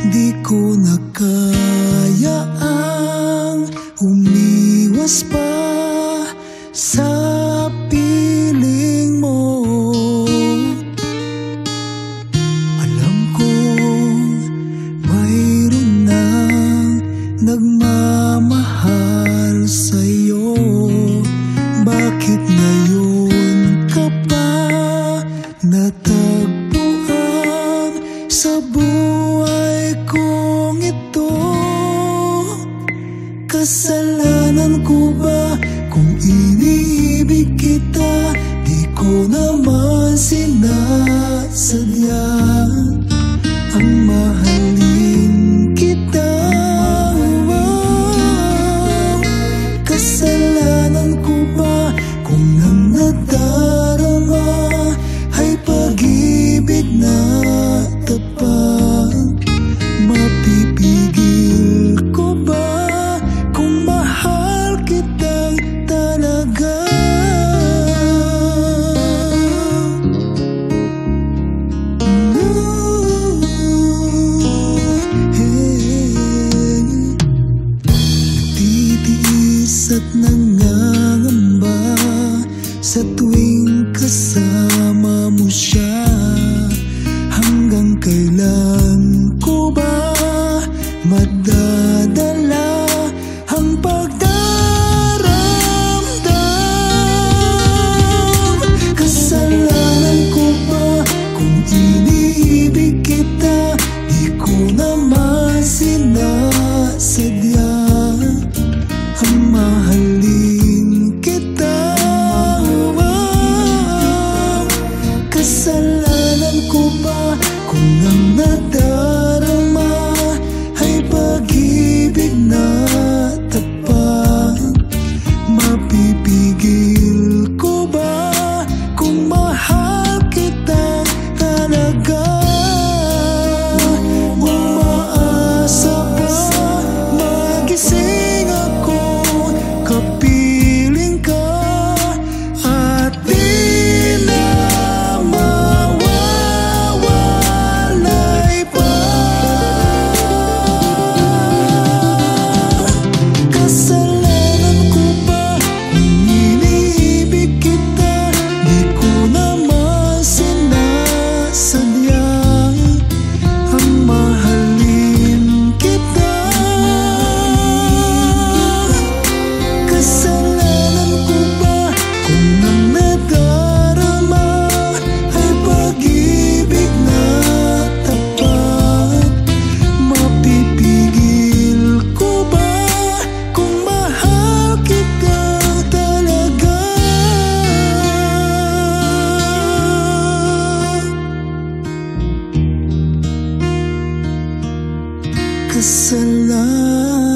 Di ko na kaya ang umiwas pa sa piling mo. Alam kong mayroon nang nagmamahal sa'yo. Bakit ngayon ka pa natagpuan sa buhay kong ito? Kasalanan ko ba kung iniibig kita? Di ko naman sinasadya ang mahalin kita. Kasalanan ko ba kung ang nadarama ay pag-ibig na tapat? Mapipigil ko ba kung mahal kitang talaga? Nagtitiis at nangangamba sa tuwing kasama mo siya. Hanggang kailan ko ba madadala ang pagdaramdam? Kasalanan ko ba kung iniibig kita? Di ko naman sinasadya ang mahalin kita. Kasalanan ko ba kung ang nadarama ay pag-ibig na tapat? Mapipigil ko ba kung mahal kita talaga? Umaasa pa magising ako, kapiling ka at di na mawawalay pa. Kasalanan ko ba kung iniibig kita? Di ko naman sinasadya ang mahalin kita. Kasalanan ko ba kung ang nadarama ay pag-ibig na tapat? Mapipigil ko ba kung mahal kita talaga? Kasalanan